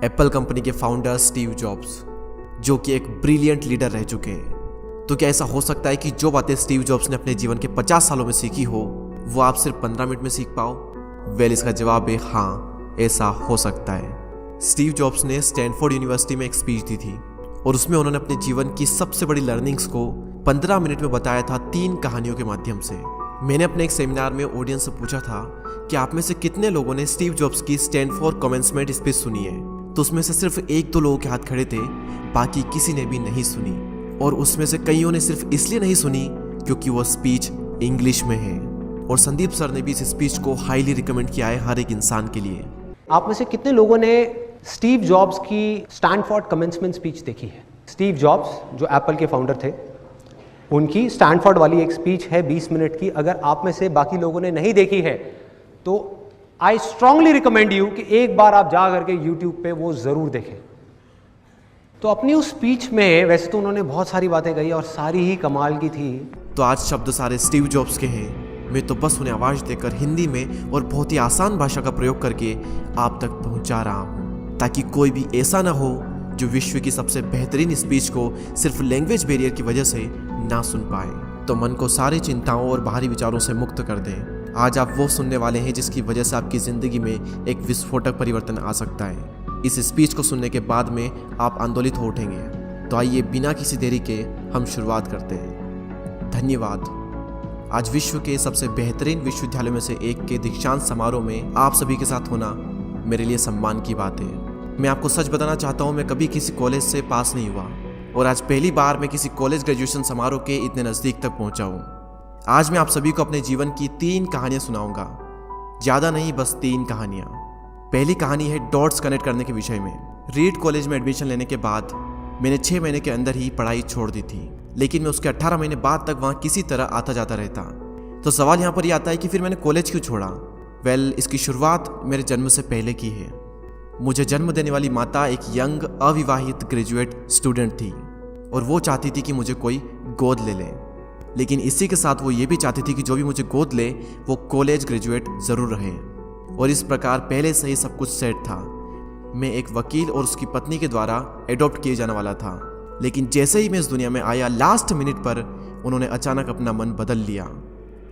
Apple company के founder Steve jobs, जो कि एक ब्रिलियंट लीडर रह चुके हैं। तो क्या ऐसा हो सकता है कि जो बातें स्टीव जॉब्स ने अपने जीवन के 50 सालों में सीखी हो वो आप सिर्फ 15 मिनट में सीख पाओ? वेल, इसका जवाब है हाँ, ऐसा हो सकता है। स्टीव जॉब्स ने स्टैनफोर्ड यूनिवर्सिटी में एक स्पीच दी थी और उसमें उन्होंने अपने जीवन की सबसे बड़ी लर्निंग्स को 15 मिनट में बताया था 3 कहानियों के माध्यम से। मैंने अपने एक सेमिनार में ऑडियंस से पूछा था कि आप में से कितने लोगों ने स्टीव जॉब्स की स्टैनफोर्ड कमेंसमेंट स्पीच सुनी है। तो उसमें से सिर्फ 1-2 लोगों के हाथ खड़े थे, बाकी किसी ने भी नहीं सुनी। और उसमें से कईयों ने सिर्फ इसलिए नहीं सुनी क्योंकि वो स्पीच इंग्लिश में है। और संदीप सर ने भी इस स्पीच को हाईली रिकमेंड किया है हर एक इंसान के लिए। आप में से कितने लोगों ने स्टीव जॉब्स की स्टैनफोर्ड कमेंसमेंट स्पीच देखी है? स्टीव जॉब्स जो एप्पल के फाउंडर थे, उनकी स्टैनफोर्ड वाली एक स्पीच है 20 मिनट की। अगर आप में से बाकी लोगों ने नहीं देखी है तो आई स्ट्रांगली रिकमेंड यू कि एक बार आप जा करके यूट्यूब पे वो ज़रूर देखें। तो अपनी उस स्पीच में वैसे तो उन्होंने बहुत सारी बातें कही और सारी ही कमाल की थी। तो आज शब्द सारे स्टीव जॉब्स के हैं। मैं तो बस उन्हें आवाज़ देकर हिंदी में और बहुत ही आसान भाषा का प्रयोग करके आप तक पहुंचा रहा हूं, ताकि कोई भी ऐसा ना हो जो विश्व की सबसे बेहतरीन स्पीच को सिर्फ लैंग्वेज बैरियर की वजह से ना सुन पाए। तो मन को सारी चिंताओं और बाहरी विचारों से मुक्त कर दें। आज आप वो सुनने वाले हैं जिसकी वजह से आपकी ज़िंदगी में एक विस्फोटक परिवर्तन आ सकता है। इस स्पीच को सुनने के बाद में आप आंदोलित हो उठेंगे। तो आइए बिना किसी देरी के हम शुरुआत करते हैं। धन्यवाद। आज विश्व के सबसे बेहतरीन विश्वविद्यालयों में से एक के दीक्षांत समारोह में आप सभी के साथ होना मेरे लिए सम्मान की बात है। मैं आपको सच बताना चाहता हूँ, मैं कभी किसी कॉलेज से पास नहीं हुआ और आज पहली बार मैं किसी कॉलेज ग्रेजुएशन समारोह के इतने नज़दीक तक पहुँचा हूँ। आज मैं आप सभी को अपने जीवन की 3 कहानियाँ सुनाऊंगा। ज़्यादा नहीं, बस 3 कहानियाँ। पहली कहानी है डॉट्स कनेक्ट करने के विषय में। रीड कॉलेज में एडमिशन लेने के बाद मैंने 6 महीने के अंदर ही पढ़ाई छोड़ दी थी, लेकिन मैं उसके 18 महीने बाद तक वहाँ किसी तरह आता जाता रहता। तो सवाल यहाँ पर यह आता है कि फिर मैंने कॉलेज क्यों छोड़ा? वेल, इसकी शुरुआत मेरे जन्म से पहले की है। मुझे जन्म देने वाली माता एक यंग अविवाहित ग्रेजुएट स्टूडेंट थी और वो चाहती थी कि मुझे कोई गोद ले ले, लेकिन इसी के साथ वो ये भी चाहती थी कि जो भी मुझे गोद ले वो कॉलेज ग्रेजुएट ज़रूर रहे। और इस प्रकार पहले से ही सब कुछ सेट था। मैं एक वकील और उसकी पत्नी के द्वारा एडॉप्ट किए जाने वाला था, लेकिन जैसे ही मैं इस दुनिया में आया, लास्ट मिनट पर उन्होंने अचानक अपना मन बदल लिया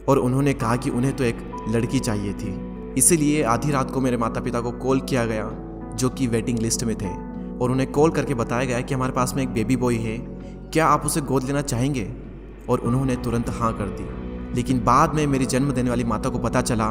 और उन्होंने कहा कि उन्हें तो एक लड़की चाहिए थी। इसीलिए आधी रात को मेरे माता पिता को कॉल किया गया, जो कि वेटिंग लिस्ट में थे, और उन्हें कॉल करके बताया गया कि हमारे पास में एक बेबी बॉय है, क्या आप उसे गोद लेना चाहेंगे? और उन्होंने तुरंत हाँ कर दी। लेकिन बाद में मेरी जन्म देने वाली माता को पता चला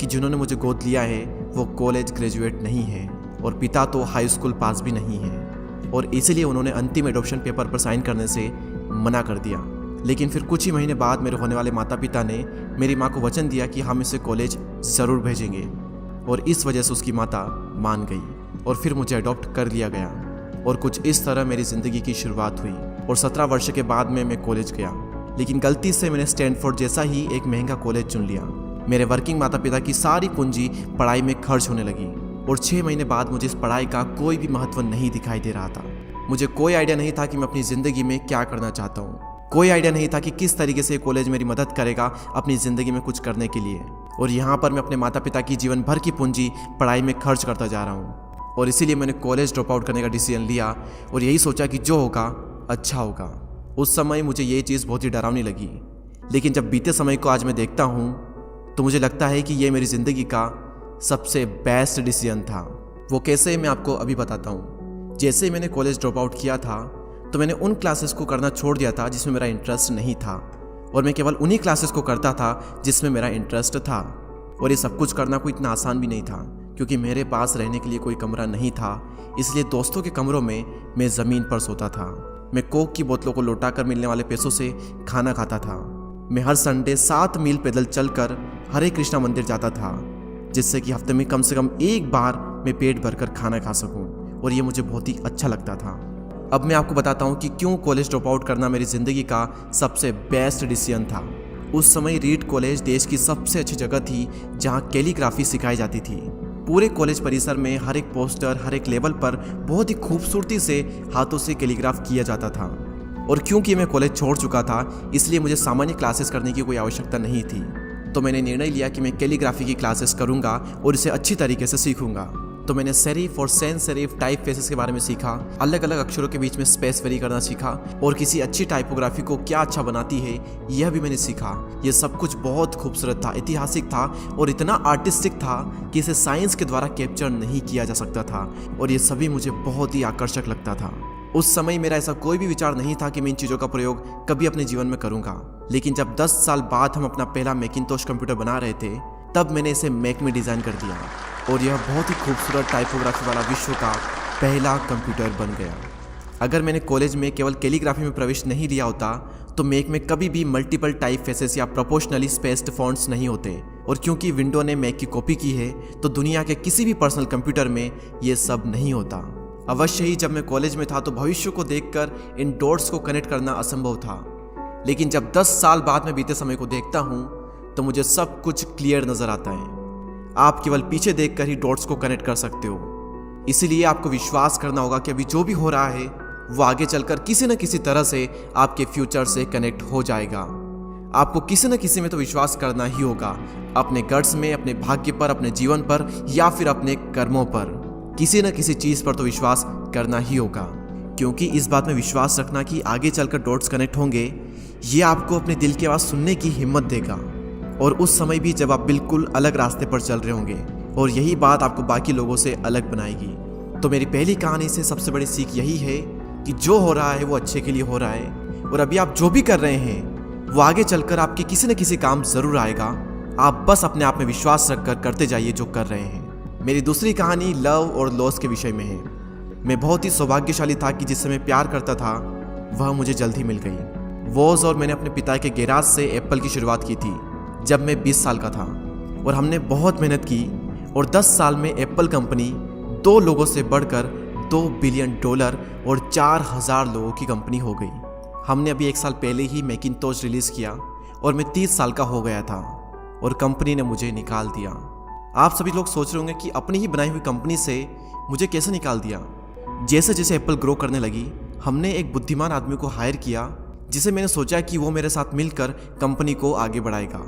कि जिन्होंने मुझे गोद लिया है वो कॉलेज ग्रेजुएट नहीं है और पिता तो हाई स्कूल पास भी नहीं है, और इसीलिए उन्होंने अंतिम एडॉप्शन पेपर पर साइन करने से मना कर दिया। लेकिन फिर कुछ ही महीने बाद मेरे होने वाले माता पिता ने मेरी माँ को वचन दिया कि हम इसे कॉलेज ज़रूर भेजेंगे, और इस वजह से उसकी माता मान गई और फिर मुझे अडॉप्ट कर लिया गया। और कुछ इस तरह मेरी ज़िंदगी की शुरुआत हुई और 17 वर्ष के बाद में मैं कॉलेज गया। लेकिन गलती से मैंने स्टैनफोर्ड जैसा ही एक महंगा कॉलेज चुन लिया। मेरे वर्किंग माता पिता की सारी पूंजी पढ़ाई में खर्च होने लगी और 6 महीने बाद मुझे इस पढ़ाई का कोई भी महत्व नहीं दिखाई दे रहा था। मुझे कोई आइडिया नहीं था कि मैं अपनी ज़िंदगी में क्या करना चाहता हूँ। कोई आइडिया नहीं था कि किस तरीके से कॉलेज मेरी मदद करेगा अपनी ज़िंदगी में कुछ करने के लिए। और यहाँ पर मैं अपने माता पिता की जीवन भर की पूंजी पढ़ाई में खर्च करता जा रहा हूँ। और इसीलिए मैंने कॉलेज ड्रॉप आउट करने का डिसीजन लिया और यही सोचा कि जो होगा अच्छा होगा। उस समय मुझे ये चीज़ बहुत ही डरावनी लगी, लेकिन जब बीते समय को आज मैं देखता हूँ तो मुझे लगता है कि ये मेरी ज़िंदगी का सबसे बेस्ट डिसीजन था। वो कैसे, मैं आपको अभी बताता हूँ। जैसे ही मैंने कॉलेज ड्रॉप आउट किया था तो मैंने उन क्लासेस को करना छोड़ दिया था जिसमें मेरा इंटरेस्ट नहीं था, और मैं केवल उन्हीं क्लासेस को करता था जिसमें मेरा इंटरेस्ट था। और ये सब कुछ करना कोई इतना आसान भी नहीं था, क्योंकि मेरे पास रहने के लिए कोई कमरा नहीं था। इसलिए दोस्तों के कमरों में मैं ज़मीन पर सोता था। मैं कोक की बोतलों को लौटाकर मिलने वाले पैसों से खाना खाता था। मैं हर संडे 7 मील पैदल चलकर हरे कृष्णा मंदिर जाता था, जिससे कि हफ्ते में कम से कम एक बार मैं पेट भरकर खाना खा सकूं, और ये मुझे बहुत ही अच्छा लगता था। अब मैं आपको बताता हूँ कि क्यों कॉलेज ड्रॉप आउट करना मेरी ज़िंदगी का सबसे बेस्ट डिसीजन था। उस समय रीड कॉलेज देश की सबसे अच्छी जगह थी जहाँ कैलीग्राफी सिखाई जाती थी। पूरे कॉलेज परिसर में हर एक पोस्टर, हर एक लेवल पर बहुत ही खूबसूरती से हाथों से कैलीग्राफ किया जाता था। और क्योंकि मैं कॉलेज छोड़ चुका था, इसलिए मुझे सामान्य क्लासेस करने की कोई आवश्यकता नहीं थी। तो मैंने निर्णय लिया कि मैं कैलीग्राफी की क्लासेस करूंगा और इसे अच्छी तरीके से सीखूंगा। तो मैंने सेरिफ और सैंस सेरिफ टाइप फेसेस के बारे में सीखा, अलग अलग अक्षरों के बीच में स्पेस वेरी करना सीखा, और किसी अच्छी टाइपोग्राफी को क्या अच्छा बनाती है यह भी मैंने सीखा। यह सब कुछ बहुत खूबसूरत था, ऐतिहासिक था और इतना आर्टिस्टिक था कि इसे साइंस के द्वारा कैप्चर नहीं किया जा सकता था, और ये सभी मुझे बहुत ही आकर्षक लगता था। उस समय मेरा ऐसा कोई भी विचार नहीं था कि मैं इन चीज़ों का प्रयोग कभी अपने जीवन में करूँगा, लेकिन जब 10 साल बाद हम अपना पहला मैकिंटोश कंप्यूटर बना रहे थे तब मैंने इसे मैक में डिज़ाइन कर दिया, और यह बहुत ही खूबसूरत टाइपोग्राफी वाला विश्व का पहला कंप्यूटर बन गया। अगर मैंने कॉलेज में केवल कैलीग्राफी में प्रवेश नहीं लिया होता तो मैक में कभी भी मल्टीपल टाइप फेसेस या प्रोपोर्शनली स्पेस्ड फॉन्ट्स नहीं होते, और क्योंकि विंडो ने मैक की कॉपी की है तो दुनिया के किसी भी पर्सनल कंप्यूटर में ये सब नहीं होता। अवश्य ही जब मैं कॉलेज में था तो भविष्य को देखकर इन डॉट्स को कनेक्ट करना असंभव था, लेकिन जब 10 साल बाद में बीते समय को देखता हूँ तो मुझे सब कुछ क्लियर नजर आता है। आप केवल पीछे देखकर ही डॉट्स को कनेक्ट कर सकते हो, इसीलिए आपको विश्वास करना होगा कि अभी जो भी हो रहा है वो आगे चलकर किसी न किसी तरह से आपके फ्यूचर से कनेक्ट हो जाएगा। आपको किसी न किसी में तो विश्वास करना ही होगा, अपने गट्स में, अपने भाग्य पर, अपने जीवन पर या फिर अपने कर्मों पर। किसी न किसी चीज पर तो विश्वास करना ही होगा, क्योंकि इस बात में विश्वास रखना कि आगे चलकर डॉट्स कनेक्ट होंगे, ये आपको अपने दिल की आवाज सुनने की हिम्मत देगा, और उस समय भी जब आप बिल्कुल अलग रास्ते पर चल रहे होंगे, और यही बात आपको बाकी लोगों से अलग बनाएगी। तो मेरी पहली कहानी से सबसे बड़ी सीख यही है कि जो हो रहा है वो अच्छे के लिए हो रहा है, और अभी आप जो भी कर रहे हैं वो आगे चलकर आपके किसी न किसी काम जरूर आएगा। आप बस अपने आप में विश्वास रखकर करते जाइए जो कर रहे हैं। मेरी दूसरी कहानी लव और लॉस के विषय में है। मैं बहुत ही सौभाग्यशाली था कि जिससे मैं प्यार करता था वह मुझे जल्द ही मिल गई। वॉज और मैंने अपने पिता के गैराज से एप्पल की शुरुआत की थी जब मैं 20 साल का था, और हमने बहुत मेहनत की, और 10 साल में एप्पल कंपनी 2 लोगों से बढ़कर $2 बिलियन और 4000 लोगों की कंपनी हो गई। हमने अभी 1 साल पहले ही मैकिंटोश रिलीज़ किया और मैं 30 साल का हो गया था, और कंपनी ने मुझे निकाल दिया। आप सभी लोग सोच रहे होंगे कि अपनी ही बनाई हुई कंपनी से मुझे कैसे निकाल दिया। जैसे जैसे एप्पल ग्रो करने लगी, हमने एक बुद्धिमान आदमी को हायर किया जिसे मैंने सोचा कि वो मेरे साथ मिलकर कंपनी को आगे बढ़ाएगा।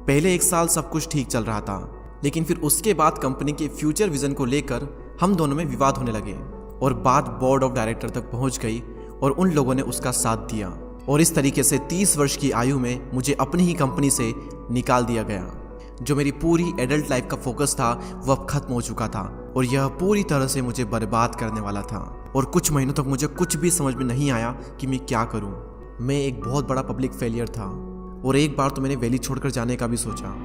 पहले 1 साल सब कुछ ठीक चल रहा था, लेकिन फिर उसके बाद कंपनी के फ्यूचर विजन को लेकर हम दोनों में विवाद होने लगे, और बात बोर्ड ऑफ डायरेक्टर तक पहुंच गई और उन लोगों ने उसका साथ दिया, और इस तरीके से 30 वर्ष की आयु में मुझे अपनी ही कंपनी से निकाल दिया गया। जो मेरी पूरी एडल्ट लाइफ का फोकस था वो अब खत्म हो चुका था, और यह पूरी तरह से मुझे बर्बाद करने वाला था, और कुछ महीनों तक मुझे कुछ भी समझ में नहीं आया कि मैं क्या करूं। मैं एक बहुत बड़ा पब्लिक फेलियर था, और एक बार तो मैंने वैली छोड़कर जाने का भी सोचा,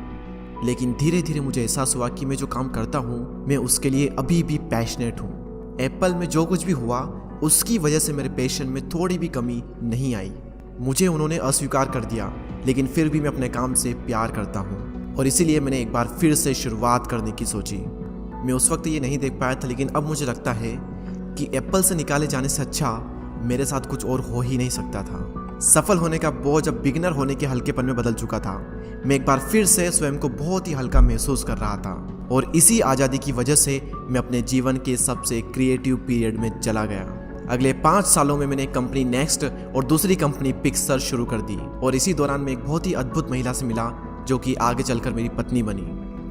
लेकिन धीरे धीरे मुझे एहसास हुआ कि मैं जो काम करता हूँ मैं उसके लिए अभी भी पैशनेट हूँ। एप्पल में जो कुछ भी हुआ उसकी वजह से मेरे पैशन में थोड़ी भी कमी नहीं आई। मुझे उन्होंने अस्वीकार कर दिया, लेकिन फिर भी मैं अपने काम से प्यार करता हूँ, और इसीलिए मैंने एक बार फिर से शुरुआत करने की सोची। मैं उस वक्त ये नहीं देख पाया था, लेकिन अब मुझे लगता है कि एप्पल से निकाले जाने से अच्छा मेरे साथ कुछ और हो ही नहीं सकता था। सफल होने का बोझ अब बिगिनर होने के हल्केपन में बदल चुका था। मैं एक बार फिर से स्वयं को बहुत ही हल्का महसूस कर रहा था, और इसी आज़ादी की वजह से मैं अपने जीवन के सबसे क्रिएटिव पीरियड में चला गया। अगले 5 सालों में मैंने एक कंपनी नेक्स्ट और दूसरी कंपनी पिक्सर शुरू कर दी, और इसी दौरान मैं एक बहुत ही अद्भुत महिला से मिला जो कि आगे चलकर मेरी पत्नी बनी।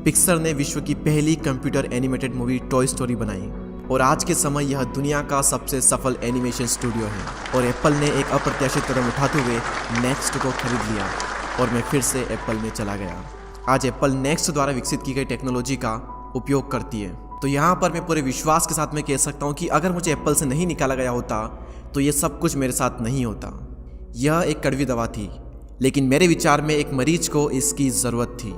पिक्सर ने विश्व की पहली computer animated movie toy story बनाई, और आज के समय यह दुनिया का सबसे सफल एनिमेशन स्टूडियो है। और एप्पल ने एक अप्रत्याशित कदम उठाते हुए नेक्स्ट को खरीद लिया, और मैं फिर से एप्पल में चला गया। आज एप्पल नेक्स्ट द्वारा विकसित की गई टेक्नोलॉजी का उपयोग करती है। तो यहाँ पर मैं पूरे विश्वास के साथ में कह सकता हूँ कि अगर मुझे एप्पल से नहीं निकाला गया होता तो ये सब कुछ मेरे साथ नहीं होता। यह एक कड़वी दवा थी, लेकिन मेरे विचार में एक मरीज को इसकी ज़रूरत थी।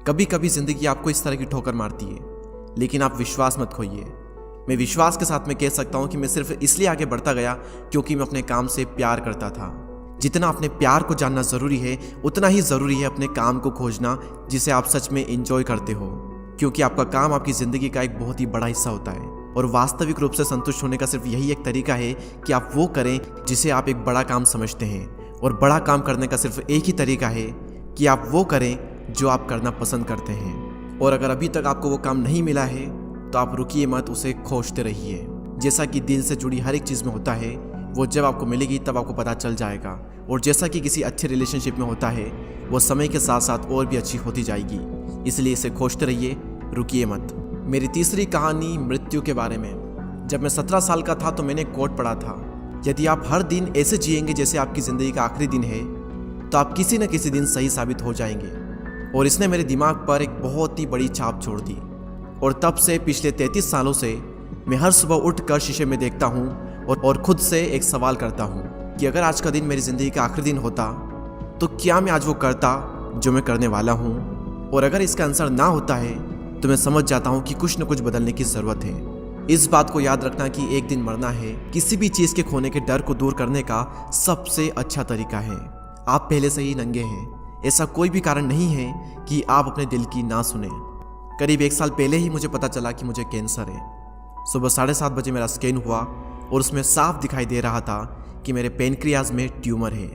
कभी कभी ज़िंदगी आपको इस तरह की ठोकर मारती है, लेकिन आप विश्वास मत खोइए। मैं विश्वास के साथ में कह सकता हूँ कि मैं सिर्फ इसलिए आगे बढ़ता गया क्योंकि मैं अपने काम से प्यार करता था। जितना अपने प्यार को जानना ज़रूरी है, उतना ही ज़रूरी है अपने काम को खोजना जिसे आप सच में एंजॉय करते हो, क्योंकि आपका काम आपकी ज़िंदगी का एक बहुत ही बड़ा हिस्सा होता है। और वास्तविक रूप से संतुष्ट होने का सिर्फ यही एक तरीका है कि आप वो करें जिसे आप एक बड़ा काम समझते हैं, और बड़ा काम करने का सिर्फ एक ही तरीका है कि आप वो करें जो आप करना पसंद करते हैं। और अगर अभी तक आपको वो काम नहीं मिला है तो आप रुकिए मत, उसे खोजते रहिए। जैसा कि दिल से जुड़ी हर एक चीज़ में होता है, वो जब आपको मिलेगी तब आपको पता चल जाएगा। और जैसा कि किसी अच्छे रिलेशनशिप में होता है, वो समय के साथ साथ और भी अच्छी होती जाएगी। इसलिए इसे खोजते रहिए, रुकिए मत। मेरी तीसरी कहानी मृत्यु के बारे में। जब मैं 17 साल का था तो मैंने कोट पढ़ा था, यदि आप हर दिन ऐसे जिएंगे जैसे आपकी ज़िंदगी का आखिरी दिन है तो आप किसी न किसी दिन सही साबित हो जाएंगे। और इसने मेरे दिमाग पर एक बहुत ही बड़ी छाप छोड़ दी। और तब से पिछले 33 सालों से मैं हर सुबह उठकर शीशे में देखता हूँ और खुद से एक सवाल करता हूँ कि अगर आज का दिन मेरी ज़िंदगी का आखिरी दिन होता तो क्या मैं आज वो करता जो मैं करने वाला हूँ। और अगर इसका आंसर ना होता है तो मैं समझ जाता हूँ कि कुछ न कुछ बदलने की ज़रूरत है। इस बात को याद रखना कि एक दिन मरना है किसी भी चीज़ के खोने के डर को दूर करने का सबसे अच्छा तरीका है। आप पहले से ही नंगे हैं, ऐसा कोई भी कारण नहीं है कि आप अपने दिल की ना सुने। करीब 1 साल पहले ही मुझे पता चला कि मुझे कैंसर है। सुबह 7:30 बजे मेरा स्कैन हुआ और उसमें साफ दिखाई दे रहा था कि मेरे पेनक्रियाज में ट्यूमर है।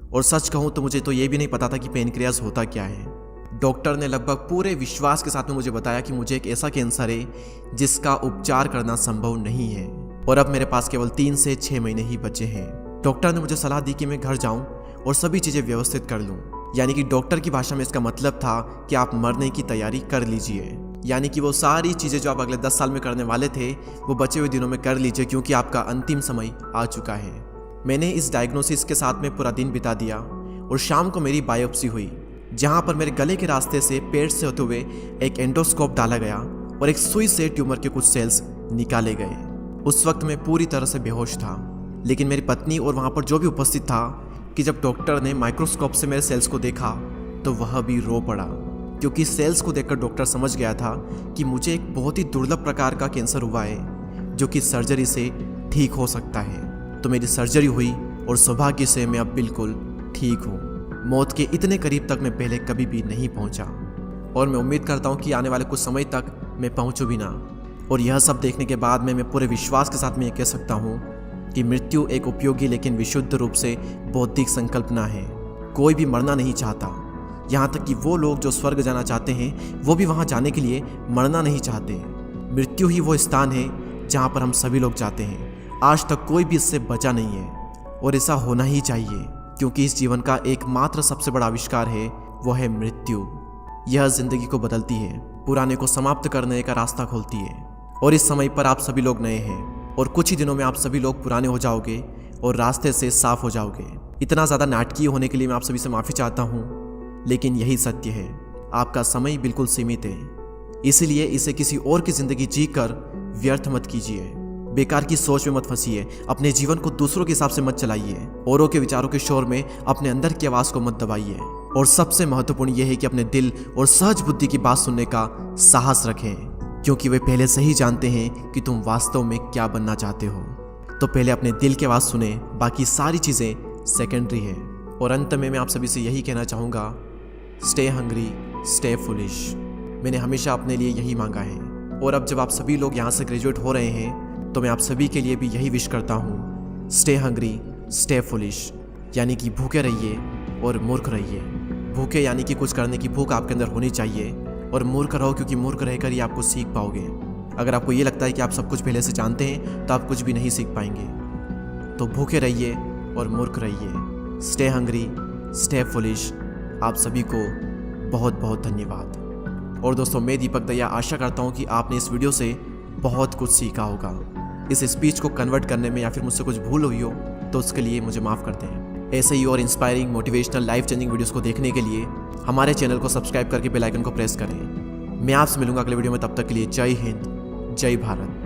और सच कहूँ तो मुझे तो ये भी नहीं पता था कि पेनक्रियाज होता क्या है। डॉक्टर ने लगभग पूरे विश्वास के साथ में मुझे बताया कि मुझे एक ऐसा कैंसर है जिसका उपचार करना संभव नहीं है और अब मेरे पास केवल 3 से 6 महीने ही बचे हैं। डॉक्टर ने मुझे सलाह दी कि मैं घर जाऊं और सभी चीज़ें व्यवस्थित कर लूं। यानी कि डॉक्टर की भाषा में इसका मतलब था कि आप मरने की तैयारी कर लीजिए। यानी कि वो सारी चीज़ें जो आप अगले 10 साल में करने वाले थे वो बचे हुए दिनों में कर लीजिए, क्योंकि आपका अंतिम समय आ चुका है। मैंने इस डायग्नोसिस के साथ में पूरा दिन बिता दिया और शाम को मेरी बायोप्सी हुई, जहां पर मेरे गले के रास्ते से पेट से होते हुए एक एंडोस्कोप डाला गया और एक सुई से ट्यूमर के कुछ सेल्स निकाले गए। उस वक्त मैं पूरी तरह से बेहोश था, लेकिन मेरी पत्नी और वहां पर जो भी उपस्थित था कि जब डॉक्टर ने माइक्रोस्कोप से मेरे सेल्स को देखा तो वह भी रो पड़ा, क्योंकि सेल्स को देखकर डॉक्टर समझ गया था कि मुझे एक बहुत ही दुर्लभ प्रकार का कैंसर हुआ है जो कि सर्जरी से ठीक हो सकता है। तो मेरी सर्जरी हुई और सौभाग्य से मैं अब बिल्कुल ठीक हूँ। मौत के इतने करीब तक मैं पहले कभी भी नहीं पहुँचा और मैं उम्मीद करता हूँ कि आने वाले कुछ समय तक मैं पहुँचूँ भी ना। और यह सब देखने के बाद मैं पूरे विश्वास के साथ में ये कह सकता हूँ कि मृत्यु एक उपयोगी लेकिन विशुद्ध रूप से बौद्धिक संकल्पना है। कोई भी मरना नहीं चाहता, यहाँ तक कि वो लोग जो स्वर्ग जाना चाहते हैं वो भी वहाँ जाने के लिए मरना नहीं चाहते। मृत्यु ही वो स्थान है जहाँ पर हम सभी लोग जाते हैं। आज तक कोई भी इससे बचा नहीं है और ऐसा होना ही चाहिए, क्योंकि इस जीवन का एकमात्र सबसे बड़ा आविष्कार है वो है मृत्यु। यह जिंदगी को बदलती है, पुराने को समाप्त करने का रास्ता खोलती है। और इस समय पर आप सभी लोग नए हैं और कुछ ही दिनों में आप सभी लोग पुराने हो जाओगे और रास्ते से साफ हो जाओगे। इतना ज़्यादा नाटकीय होने के लिए मैं आप सभी से माफ़ी चाहता हूँ, लेकिन यही सत्य है। आपका समय बिल्कुल सीमित है, इसीलिए इसे किसी और की ज़िंदगी जी कर व्यर्थ मत कीजिए। बेकार की सोच में मत फंसिए, अपने जीवन को दूसरों के हिसाब से मत चलाइए, औरों के विचारों के शोर में अपने अंदर की आवाज़ को मत दबाइए। और सबसे महत्वपूर्ण यह है कि अपने दिल और सहज बुद्धि की बात सुनने का साहस रखें, क्योंकि वे पहले से ही जानते हैं कि तुम वास्तव में क्या बनना चाहते हो। तो पहले अपने दिल की आवाज़ सुने, बाकी सारी चीज़ें सेकेंडरी है। और अंत में मैं आप सभी से यही कहना चाहूँगा, स्टे हंग्री, स्टे फुलिश। मैंने हमेशा अपने लिए यही मांगा है। और अब जब आप सभी लोग यहाँ से ग्रेजुएट हो रहे हैं तो मैं आप सभी के लिए भी यही विश करता हूँ, स्टे हंग्री, स्टे फुलिश। यानी कि भूखे रहिए और मूर्ख रहिए। भूखे यानी कि कुछ करने की भूख आपके अंदर होनी चाहिए, और मूर्ख रहो क्योंकि मूर्ख रहकर ही आप कुछ सीख पाओगे। अगर आपको ये लगता है कि आप सब कुछ पहले से जानते हैं तो आप कुछ भी नहीं सीख पाएंगे। तो भूखे रहिए और मूर्ख रहिए। Stay hungry, stay foolish. आप सभी को बहुत बहुत धन्यवाद। और दोस्तों, मैं दीपक दया आशा करता हूँ कि आपने इस वीडियो से बहुत कुछ सीखा होगा। इस स्पीच को कन्वर्ट करने में या फिर मुझसे कुछ भूल हुई हो तो उसके लिए मुझे माफ़ करते हैं। ऐसे ही और inspiring, motivational, life changing videos को देखने के लिए हमारे चैनल को सब्सक्राइब करके बेल आइकन को प्रेस करें। मैं आपसे मिलूंगा अगले वीडियो में, तब तक के लिए जय हिंद, जय भारत।